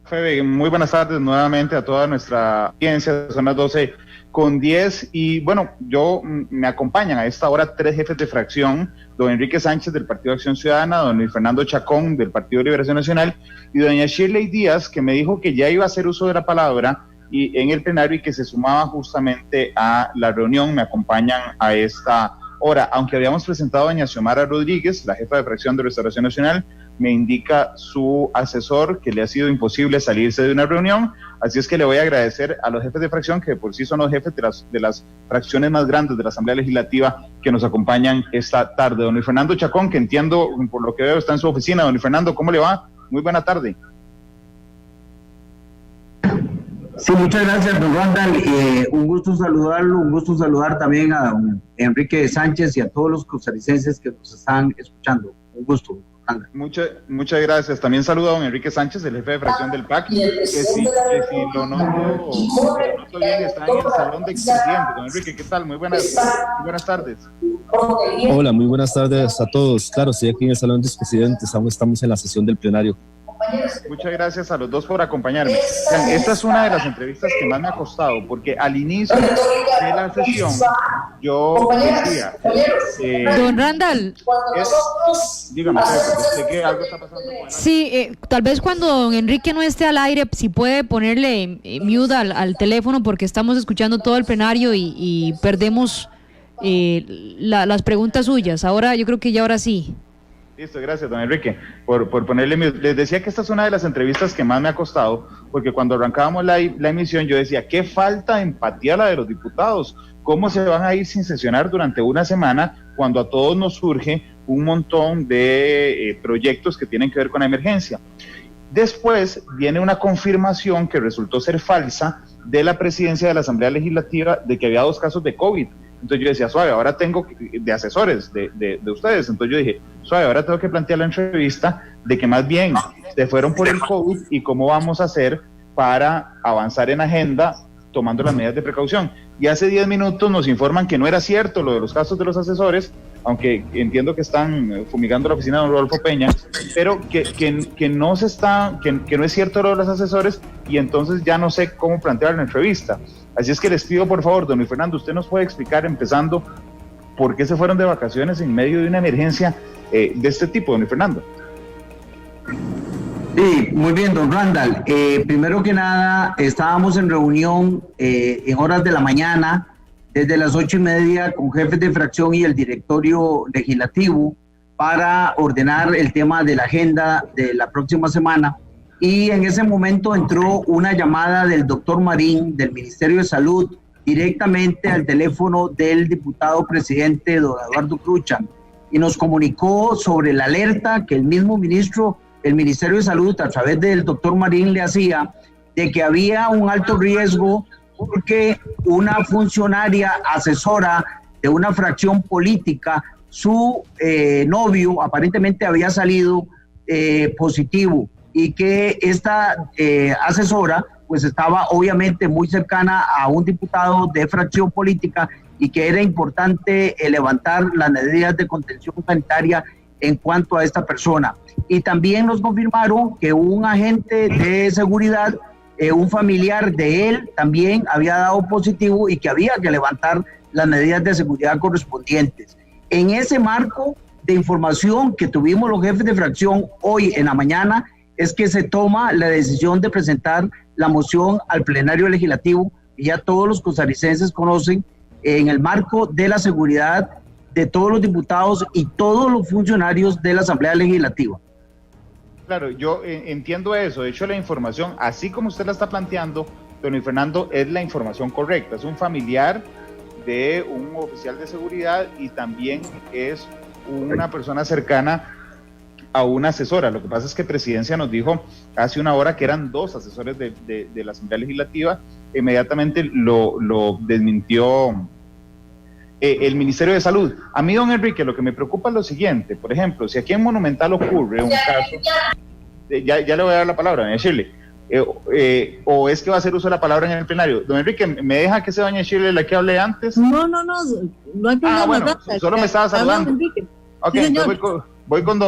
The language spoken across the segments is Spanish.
Febe, muy buenas tardes nuevamente a toda nuestra audiencia. Son las 12:10 y bueno, me acompañan a esta hora 3 jefes de fracción: don Enrique Sánchez del Partido Acción Ciudadana, don Luis Fernando Chacón del Partido Liberación Nacional y doña Shirley Díaz, que me dijo que ya iba a hacer uso de la palabra y en el plenario y que se sumaba justamente a la reunión. Me acompañan a esta hora, aunque habíamos presentado a doña Xiomara Rodríguez, la jefa de fracción de Restauración Nacional. Me indica su asesor que le ha sido imposible salirse de una reunión, así es que le voy a agradecer a los jefes de fracción, que por sí son los jefes de las fracciones más grandes de la Asamblea Legislativa, que nos acompañan esta tarde. Don Luis Fernando Chacón, que entiendo, por lo que veo, está en su oficina. Don Luis Fernando, ¿cómo le va? Muy buena tarde. Sí, muchas gracias, don Randall. Un gusto saludarlo, un gusto saludar también a don Enrique Sánchez y a todos los costarricenses que nos están escuchando. Un gusto. Muchas gracias. También saludo a don Enrique Sánchez, el jefe de fracción del PAC, que si lo noto bien, está en el salón de expresidentes. Don Enrique, ¿qué tal? Muy buenas tardes. Hola, muy buenas tardes a todos. Claro, estoy aquí en el salón de expresidentes, aún estamos en la sesión del plenario. Muchas gracias a los dos por acompañarme. Esta es una de las entrevistas que más me ha costado, porque al inicio de la sesión yo decía... don Randall. Dígame, sé que algo está pasando con Sí, tal vez cuando don Enrique no esté al aire, si puede ponerle mute al teléfono, porque estamos escuchando todo el plenario y perdemos las preguntas suyas. Ahora, yo creo que ya ahora sí. Listo, gracias, don Enrique, por ponerle mute. Les decía que esta es una de las entrevistas que más me ha costado, porque cuando arrancábamos la emisión yo decía, qué falta de empatía la de los diputados, cómo se van a ir sin sesionar durante una semana cuando a todos nos surge un montón de proyectos que tienen que ver con la emergencia. Después viene una confirmación que resultó ser falsa de la presidencia de la Asamblea Legislativa de que había 2 casos de COVID. Entonces yo decía, suave, ahora tengo de asesores de ustedes. Entonces yo dije, suave, ahora tengo que plantear la entrevista de que más bien se fueron por el COVID y cómo vamos a hacer para avanzar en agenda tomando las medidas de precaución. Y hace 10 minutos nos informan que no era cierto lo de los casos de los asesores, aunque entiendo que están fumigando la oficina de don Rodolfo Peña, pero que no es cierto lo de los asesores, y entonces ya no sé cómo plantear la entrevista. Así es que les pido, por favor, don Luis Fernando, usted nos puede explicar, empezando, por qué se fueron de vacaciones en medio de una emergencia de este tipo, don Luis Fernando. Sí, muy bien, don Randall. Primero que nada, estábamos en reunión en horas de la mañana, desde las 8:30, con jefes de fracción y el directorio legislativo para ordenar el tema de la agenda de la próxima semana. Y en ese momento entró una llamada del doctor Marín del Ministerio de Salud directamente al teléfono del diputado presidente don Eduardo Cruchan, y nos comunicó sobre la alerta que el mismo ministro, el Ministerio de Salud, a través del doctor Marín, le hacía de que había un alto riesgo porque una funcionaria asesora de una fracción política, su novio aparentemente había salido positivo, y que esta asesora pues estaba obviamente muy cercana a un diputado de fracción política, y que era importante levantar las medidas de contención sanitaria en cuanto a esta persona. Y también nos confirmaron que un agente de seguridad, un familiar de él, también había dado positivo y que había que levantar las medidas de seguridad correspondientes. En ese marco de información que tuvimos los jefes de fracción hoy en la mañana, es que se toma la decisión de presentar la moción al plenario legislativo, y ya todos los costarricenses conocen, en el marco de la seguridad de todos los diputados y todos los funcionarios de la Asamblea Legislativa. Claro, yo entiendo eso. De hecho, la información, así como usted la está planteando, don Luis Fernando, es la información correcta. Es un familiar de un oficial de seguridad y también es una persona cercana a una asesora. Lo que pasa es que Presidencia nos dijo hace una hora que eran 2 asesores de la Asamblea Legislativa. Inmediatamente lo desmintió el Ministerio de Salud. A mí, don Enrique, lo que me preocupa es lo siguiente. Por ejemplo, si aquí en Monumental ocurre un caso, ya le voy a dar la palabra, doña Shirley, o es que va a hacer uso de la palabra en el plenario. Don Enrique, ¿me deja que sea doña Shirley la que hable antes? No hay problema. Bueno, solo me estaba saludando. Ok, sí, entonces voy con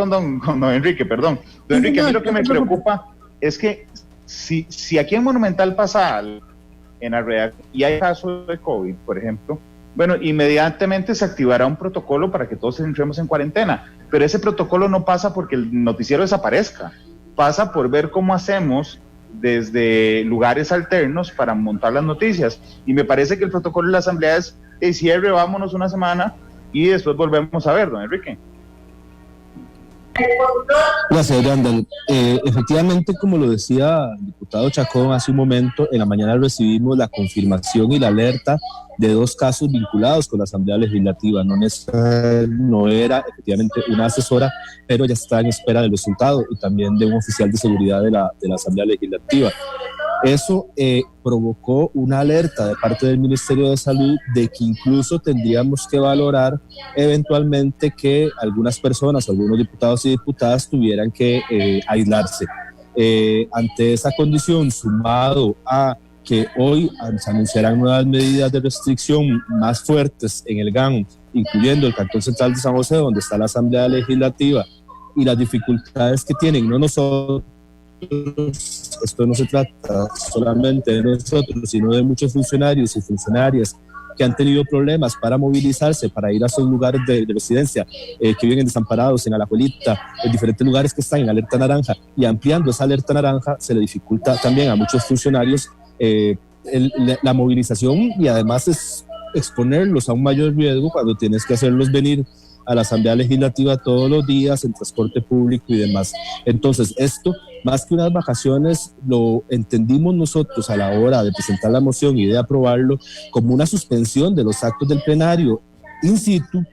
don Enrique, perdón. Don Enrique, a mí lo que me preocupa es que si aquí en Monumental pasa algo, en Arrea, y hay casos de COVID, por ejemplo, bueno, inmediatamente se activará un protocolo para que todos entremos en cuarentena, pero ese protocolo no pasa porque el noticiero desaparezca, pasa por ver cómo hacemos desde lugares alternos para montar las noticias, y me parece que el protocolo de la Asamblea es el cierre, vámonos una semana, y después volvemos a ver, don Enrique. Gracias, Randall. Efectivamente, como lo decía el diputado Chacón hace un momento, en la mañana recibimos la confirmación y la alerta de 2 casos vinculados con la Asamblea Legislativa. No era efectivamente una asesora, pero ya está en espera del resultado, y también de un oficial de seguridad de la Asamblea Legislativa. Eso provocó una alerta de parte del Ministerio de Salud de que incluso tendríamos que valorar eventualmente que algunas personas, algunos diputados y diputadas tuvieran que aislarse. Ante esa condición, sumado a que hoy se anunciarán nuevas medidas de restricción más fuertes en el GAN, incluyendo el Cantón Central de San José, donde está la Asamblea Legislativa, y las dificultades que tienen, no nosotros, esto no se trata solamente de nosotros, sino de muchos funcionarios y funcionarias que han tenido problemas para movilizarse, para ir a sus lugares de residencia, que viven desamparados en Alajuelita, en diferentes lugares que están en alerta naranja, y ampliando esa alerta naranja se le dificulta también a muchos funcionarios la movilización, y además es exponerlos a un mayor riesgo cuando tienes que hacerlos venir a la Asamblea Legislativa todos los días en transporte público y demás. Entonces, esto, más que unas vacaciones, lo entendimos nosotros a la hora de presentar la moción y de aprobarlo como una suspensión de los actos del plenario in situ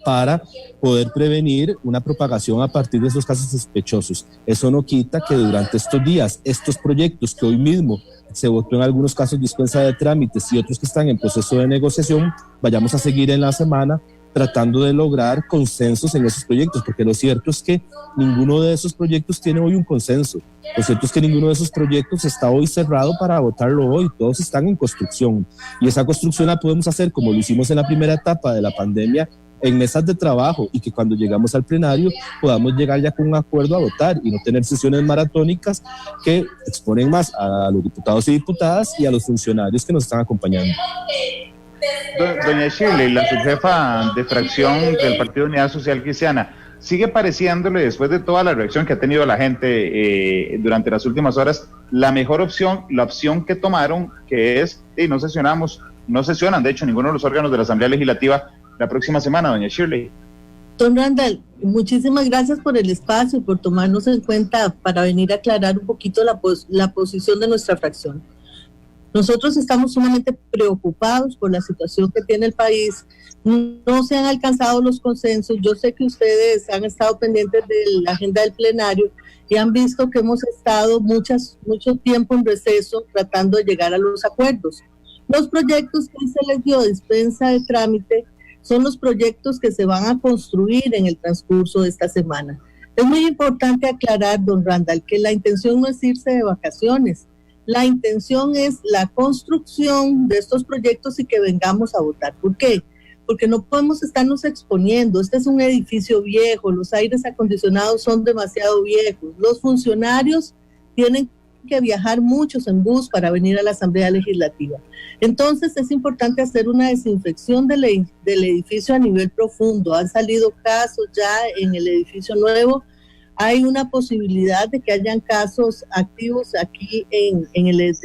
para poder prevenir una propagación a partir de esos casos sospechosos. Eso no quita que durante estos días, estos proyectos que hoy mismo se votó en algunos casos dispensa de trámites y otros que están en proceso de negociación, vayamos a seguir en la semana tratando de lograr consensos en esos proyectos, porque lo cierto es que ninguno de esos proyectos tiene hoy un consenso. Lo cierto es que ninguno de esos proyectos está hoy cerrado para votarlo hoy, todos están en construcción, y esa construcción la podemos hacer como lo hicimos en la primera etapa de la pandemia, en mesas de trabajo, y que cuando llegamos al plenario podamos llegar ya con un acuerdo a votar y no tener sesiones maratónicas que exponen más a los diputados y diputadas y a los funcionarios que nos están acompañando. Doña Shirley, la subjefa de fracción del Partido Unidad Social Cristiana, ¿sigue pareciéndole, después de toda la reacción que ha tenido la gente durante las últimas horas, la mejor opción, la opción que tomaron, que es, no sesionan, de hecho, ninguno de los órganos de la Asamblea Legislativa la próxima semana, doña Shirley? Don Randall, muchísimas gracias por el espacio y por tomarnos en cuenta para venir a aclarar un poquito la posición de nuestra fracción. Nosotros estamos sumamente preocupados por la situación que tiene el país. No se han alcanzado los consensos. Yo sé que ustedes han estado pendientes de la agenda del plenario y han visto que hemos estado mucho tiempo en receso tratando de llegar a los acuerdos. Los proyectos que se les dio dispensa de trámite son los proyectos que se van a construir en el transcurso de esta semana. Es muy importante aclarar, don Randall, que la intención no es irse de vacaciones. La intención es la construcción de estos proyectos y que vengamos a votar. ¿Por qué? Porque no podemos estarnos exponiendo. Este es un edificio viejo, los aires acondicionados son demasiado viejos, los funcionarios tienen que viajar muchos en bus para venir a la Asamblea Legislativa. Entonces es importante hacer una desinfección del edificio a nivel profundo. Han salido casos ya en el edificio nuevo. Hay una posibilidad de que hayan casos activos aquí en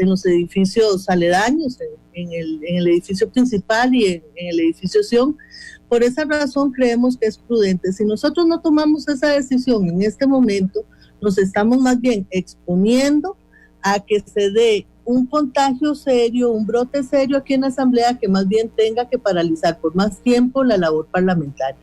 los edificios aledaños, en el edificio principal y en el edificio Sion. Por esa razón creemos que es prudente. Si nosotros no tomamos esa decisión en este momento, nos estamos más bien exponiendo a que se dé un contagio serio, un brote serio aquí en la Asamblea que más bien tenga que paralizar por más tiempo la labor parlamentaria.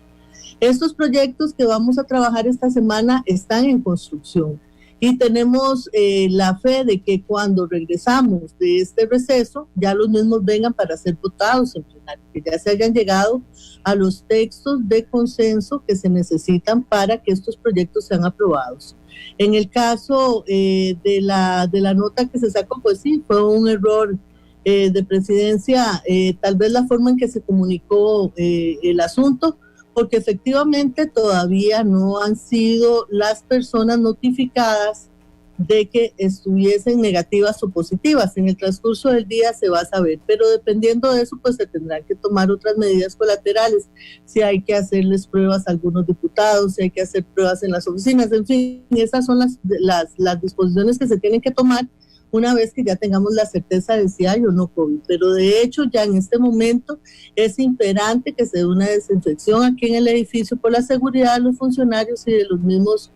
Estos proyectos que vamos a trabajar esta semana están en construcción y tenemos la fe de que cuando regresamos de este receso ya los mismos vengan para ser votados en plenario, que ya se hayan llegado a los textos de consenso que se necesitan para que estos proyectos sean aprobados. En el caso de la nota que se sacó, pues sí, fue un error de presidencia, tal vez la forma en que se comunicó el asunto, porque efectivamente todavía no han sido las personas notificadas de que estuviesen negativas o positivas. En el transcurso del día se va a saber, pero dependiendo de eso, pues se tendrán que tomar otras medidas colaterales, si hay que hacerles pruebas a algunos diputados, si hay que hacer pruebas en las oficinas, en fin, esas son las disposiciones que se tienen que tomar una vez que ya tengamos la certeza de si hay o no COVID. Pero de hecho ya en este momento es imperante que se dé una desinfección aquí en el edificio por la seguridad de los funcionarios y de los mismos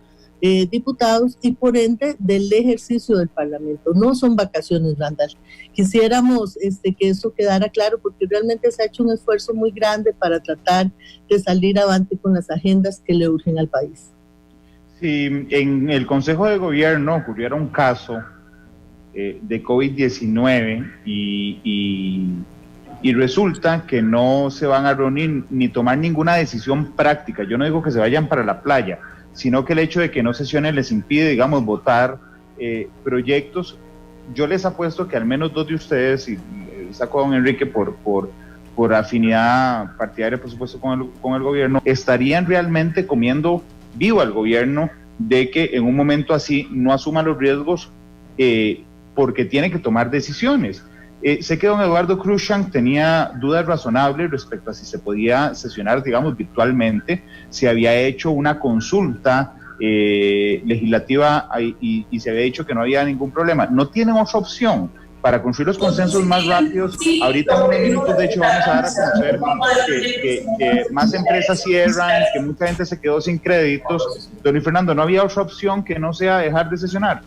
diputados y por ende del ejercicio del Parlamento. No son vacaciones, Randall. Quisiéramos que eso quedara claro porque realmente se ha hecho un esfuerzo muy grande para tratar de salir avante con las agendas que le urgen al país. Si en el Consejo de Gobierno ocurriera un caso de COVID-19 y resulta que no se van a reunir ni tomar ninguna decisión práctica, yo no digo que se vayan para la playa, sino que el hecho de que no sesionen les impide, digamos, votar proyectos. Yo les apuesto que al menos dos de ustedes, y saco a don Enrique por afinidad partidaria, por supuesto, con el gobierno, estarían realmente comiendo vivo al gobierno de que en un momento así no asuma los riesgos porque tiene que tomar decisiones. Sé que don Eduardo Cruikshank tenía dudas razonables respecto a si se podía sesionar, digamos, virtualmente, si había hecho una consulta legislativa y se había dicho que no había ningún problema. No tienen otra opción para construir los consensos más rápidos. Ahorita en unos minutos, de hecho, vamos a dar a conocer que más empresas cierran, que mucha gente se quedó sin créditos. Don Luis Fernando, ¿no había otra opción que no sea dejar de sesionar?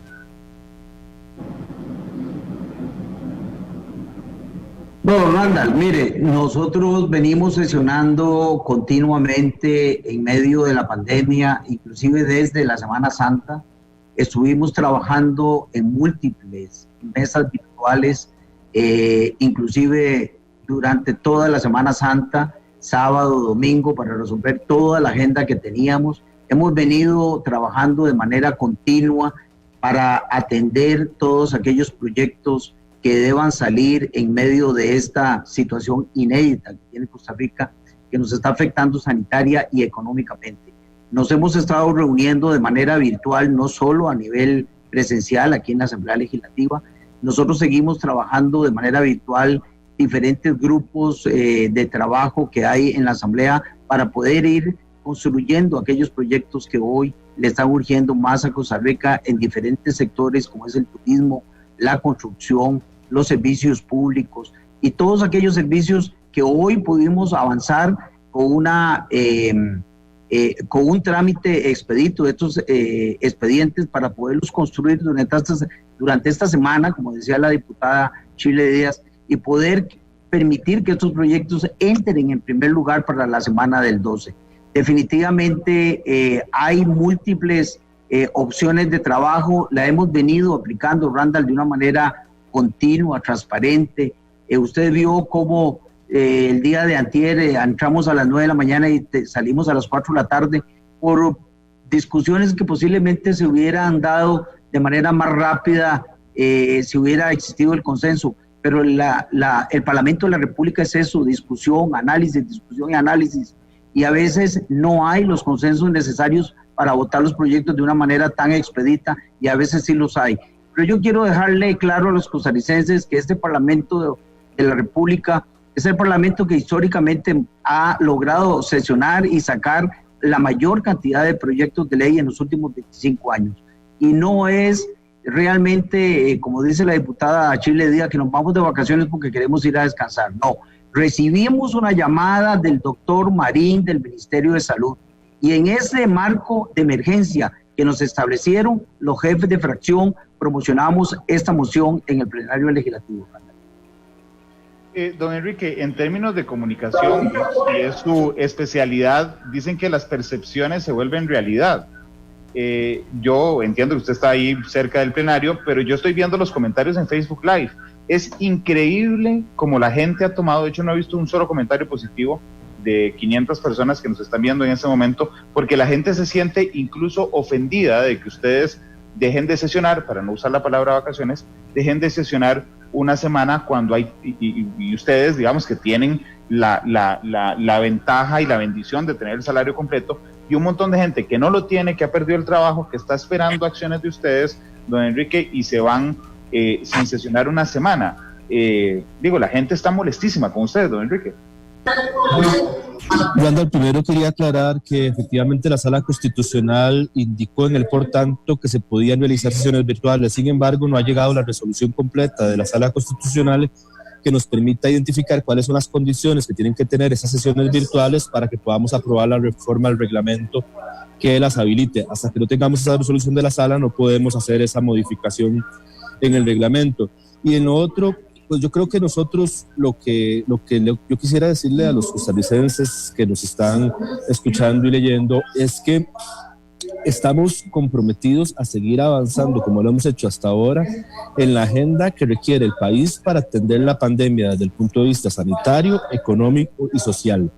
Bueno, Randall, mire, nosotros venimos sesionando continuamente en medio de la pandemia, inclusive desde la Semana Santa. Estuvimos trabajando en múltiples mesas virtuales, inclusive durante toda la Semana Santa, sábado, domingo, para resolver toda la agenda que teníamos. Hemos venido trabajando de manera continua para atender todos aquellos proyectos que deban salir en medio de esta situación inédita que tiene Costa Rica, que nos está afectando sanitaria y económicamente. Nos hemos estado reuniendo de manera virtual, no solo a nivel presencial aquí en la Asamblea Legislativa. Nosotros seguimos trabajando de manera virtual diferentes grupos de trabajo que hay en la Asamblea para poder ir construyendo aquellos proyectos que hoy le están urgiendo más a Costa Rica en diferentes sectores como es el turismo, la construcción, los servicios públicos y todos aquellos servicios que hoy pudimos avanzar con un trámite expedito de estos expedientes para poderlos construir durante esta semana, como decía la diputada Chile Díaz, y poder permitir que estos proyectos entren en primer lugar para la semana del 12. Definitivamente hay múltiples opciones de trabajo, la hemos venido aplicando, Randall, de una manera continua, transparente. Usted vio cómo el día de antier entramos a las 9 de la mañana y salimos a las 4 de la tarde por discusiones que posiblemente se hubieran dado de manera más rápida si hubiera existido el consenso, pero el Parlamento de la República es eso, discusión y análisis, y a veces no hay los consensos necesarios para votar los proyectos de una manera tan expedita, y a veces sí los hay. Pero yo quiero dejarle claro a los costarricenses que este Parlamento de la República es el Parlamento que históricamente ha logrado sesionar y sacar la mayor cantidad de proyectos de ley en los últimos 25 años. Y no es realmente, como dice la diputada Chile Díaz, que nos vamos de vacaciones porque queremos ir a descansar. No, recibimos una llamada del doctor Marín del Ministerio de Salud, y en ese marco de emergencia que nos establecieron los jefes de fracción, promocionamos esta moción en el plenario legislativo. Don Enrique, en términos de comunicación, y es su especialidad, dicen que las percepciones se vuelven realidad. Yo entiendo que usted está ahí cerca del plenario, pero yo estoy viendo los comentarios en Facebook Live. Es increíble como la gente ha tomado, de hecho no he visto un solo comentario positivo de 500 personas que nos están viendo en este momento, porque la gente se siente incluso ofendida de que ustedes dejen de sesionar, para no usar la palabra vacaciones, dejen de sesionar una semana cuando hay, y ustedes, digamos, que tienen la ventaja y la bendición de tener el salario completo, y un montón de gente que no lo tiene, que ha perdido el trabajo, que está esperando acciones de ustedes don Enrique, y se van sin sesionar una semana. La gente está molestísima con ustedes, don Enrique. Randall, primero quería aclarar que efectivamente la Sala Constitucional indicó en el por tanto que se podían realizar sesiones virtuales. Sin embargo, no ha llegado la resolución completa de la Sala Constitucional que nos permita identificar cuáles son las condiciones que tienen que tener esas sesiones virtuales para que podamos aprobar la reforma al reglamento que las habilite. Hasta que no tengamos esa resolución de la Sala, no podemos hacer esa modificación en el reglamento. Y en lo otro, pues yo creo que nosotros yo quisiera decirle a los costarricenses que nos están escuchando y leyendo es que estamos comprometidos a seguir avanzando como lo hemos hecho hasta ahora en la agenda que requiere el país para atender la pandemia desde el punto de vista sanitario, económico y social.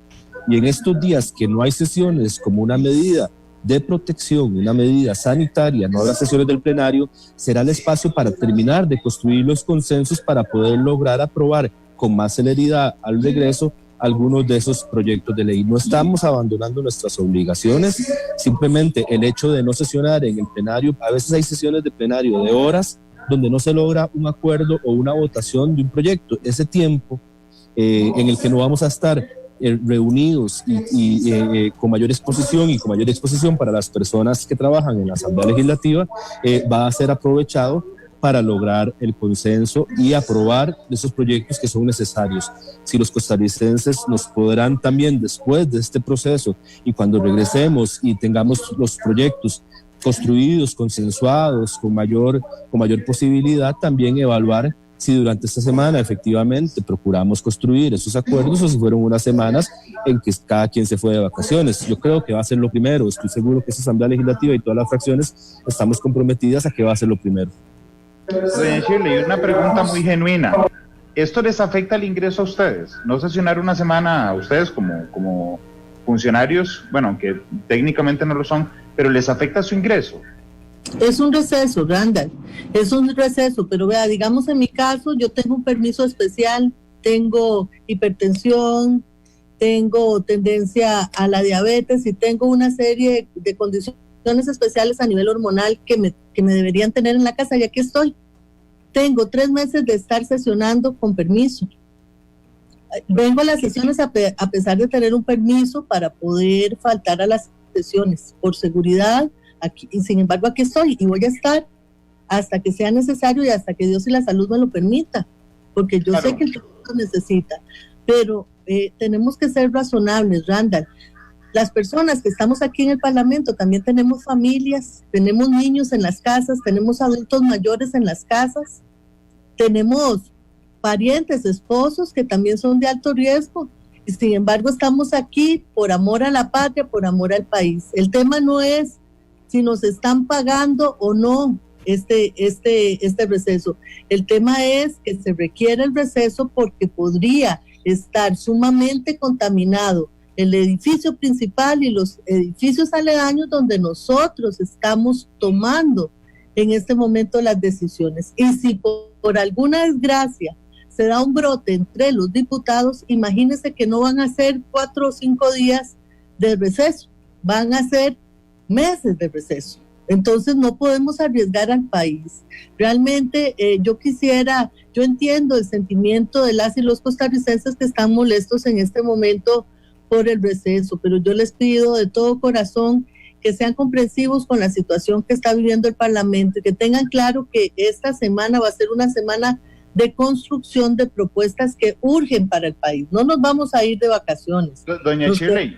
Y en estos días que no hay sesiones como una medida de protección, una medida sanitaria, no habrá sesiones del plenario, será el espacio para terminar de construir los consensos para poder lograr aprobar con más celeridad al regreso algunos de esos proyectos de ley. No estamos abandonando nuestras obligaciones, simplemente el hecho de no sesionar en el plenario, a veces hay sesiones de plenario de horas donde no se logra un acuerdo o una votación de un proyecto. Ese tiempo en el que no vamos a estar reunidos y con mayor exposición para las personas que trabajan en la Asamblea Legislativa, va a ser aprovechado para lograr el consenso y aprobar esos proyectos que son necesarios. Si los costarricenses nos podrán también, después de este proceso y cuando regresemos y tengamos los proyectos construidos, consensuados, con mayor posibilidad, también evaluar si durante esta semana efectivamente procuramos construir esos acuerdos o si fueron unas semanas en que cada quien se fue de vacaciones. Yo creo que va a ser lo primero. Estoy seguro que esta Asamblea Legislativa y todas las fracciones estamos comprometidas a que va a ser lo primero. Doña Shirley, una pregunta muy genuina. ¿Esto les afecta el ingreso a ustedes? ¿No sesionar una semana a ustedes como funcionarios? Bueno, aunque técnicamente no lo son, pero ¿les afecta su ingreso? Es un receso, Randall, es un receso, pero vea, digamos en mi caso, yo tengo un permiso especial, tengo hipertensión, tengo tendencia a la diabetes y tengo una serie de condiciones especiales a nivel hormonal que me deberían tener en la casa, y aquí estoy. Tengo 3 meses de estar sesionando con permiso. Vengo a las sesiones a pesar de tener un permiso para poder faltar a las sesiones, por seguridad. Aquí, y sin embargo aquí estoy y voy a estar hasta que sea necesario y hasta que Dios y la salud me lo permita, porque yo sé que el trabajo lo necesita, pero tenemos que ser razonables, Randall. Las personas que estamos aquí en el Parlamento también tenemos familias, tenemos niños en las casas, tenemos adultos mayores en las casas, tenemos parientes, esposos que también son de alto riesgo, y sin embargo estamos aquí por amor a la patria, por amor al país. El tema no es si nos están pagando o no este receso. El tema es que se requiere el receso porque podría estar sumamente contaminado el edificio principal y los edificios aledaños donde nosotros estamos tomando en este momento las decisiones. Y si por alguna desgracia se da un brote entre los diputados, imagínense que no van a ser 4 o 5 días de receso, van a ser meses de receso. Entonces no podemos arriesgar al país. Realmente yo entiendo el sentimiento de las y los costarricenses que están molestos en este momento por el receso, pero yo les pido de todo corazón que sean comprensivos con la situación que está viviendo el Parlamento y que tengan claro que esta semana va a ser una semana de construcción de propuestas que urgen para el país. No nos vamos a ir de vacaciones. Doña Shirley,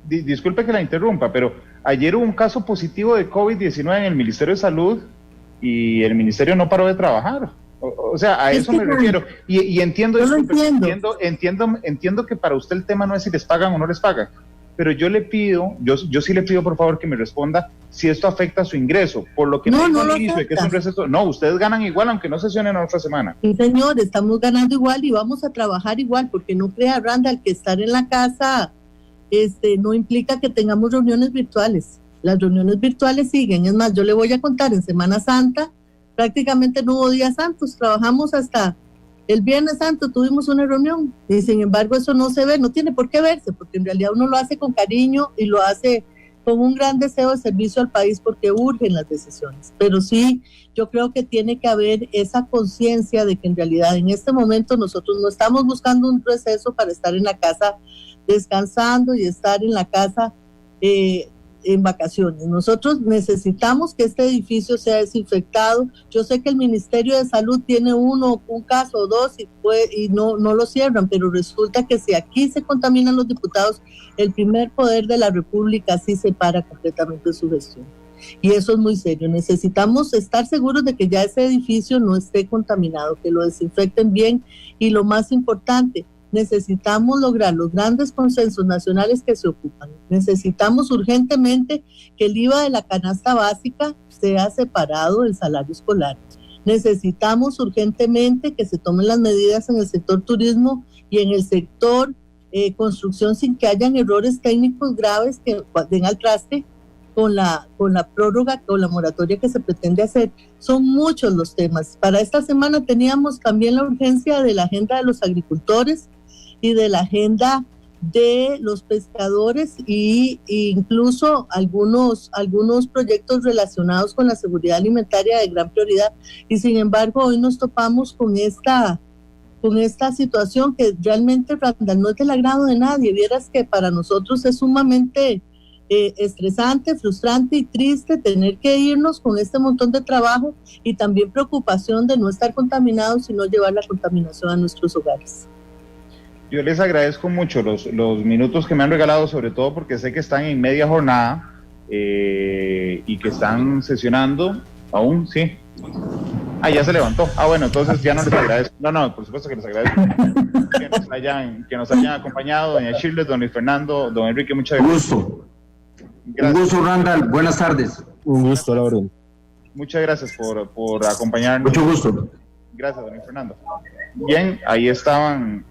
disculpe que la interrumpa, pero ayer hubo un caso positivo de COVID-19 en el Ministerio de Salud y el Ministerio no paró de trabajar. O sea, a eso me refiero. Y entiendo, entiendo que para usted el tema no es si les pagan o no les pagan, pero yo sí le pido por favor que me responda si esto afecta a su ingreso, por lo que no dice que es un receso. No, ustedes ganan igual aunque no sesionen otra semana. Sí, señor, estamos ganando igual y vamos a trabajar igual, porque no crea, Randall, que estar en la casa no implica que tengamos reuniones virtuales. Las reuniones virtuales siguen. Es más, yo le voy a contar, en Semana Santa prácticamente no hubo días santos, trabajamos hasta el Viernes Santo, tuvimos una reunión y sin embargo eso no se ve, no tiene por qué verse, porque en realidad uno lo hace con cariño y lo hace con un gran deseo de servicio al país porque urgen las decisiones. Pero sí, yo creo que tiene que haber esa conciencia de que en realidad en este momento nosotros no estamos buscando un receso para estar en la casa descansando y estar en la casa en vacaciones. Nosotros necesitamos que este edificio sea desinfectado. Yo sé que el Ministerio de Salud tiene un caso o dos y no lo cierran, pero resulta que si aquí se contaminan los diputados, el primer poder de la República sí se para completamente su gestión. Y eso es muy serio. Necesitamos estar seguros de que ya ese edificio no esté contaminado, que lo desinfecten bien y lo más importante, necesitamos lograr los grandes consensos nacionales que se ocupan. Necesitamos urgentemente que el IVA de la canasta básica sea separado del salario escolar. Necesitamos urgentemente que se tomen las medidas en el sector turismo y en el sector construcción sin que hayan errores técnicos graves que den al traste con la prórroga o la moratoria que se pretende hacer. Son muchos los temas. Para esta semana teníamos también la urgencia de la agenda de los agricultores y de la agenda de los pescadores e incluso algunos proyectos relacionados con la seguridad alimentaria de gran prioridad. Y sin embargo, hoy nos topamos con esta situación que realmente, Randall, no es del agrado de nadie. Vieras que para nosotros es sumamente estresante, frustrante y triste tener que irnos con este montón de trabajo y también preocupación de no estar contaminados y no llevar la contaminación a nuestros hogares. Yo les agradezco mucho los minutos que me han regalado, sobre todo porque sé que están en media jornada y que están sesionando aún, sí. Ya se levantó. Bueno, entonces ya no les agradezco. No, por supuesto que les agradezco que nos hayan acompañado, doña Shirley, don Luis Fernando, don Enrique, muchas gracias. Un gusto, Randall. Buenas tardes. Un gusto, a la orden. Muchas gracias por acompañarnos. Mucho gusto. Gracias, don Luis Fernando. Bien, ahí estaban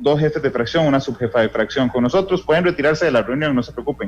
dos jefes de fracción, una subjefa de fracción con nosotros. Pueden retirarse de la reunión, no se preocupen.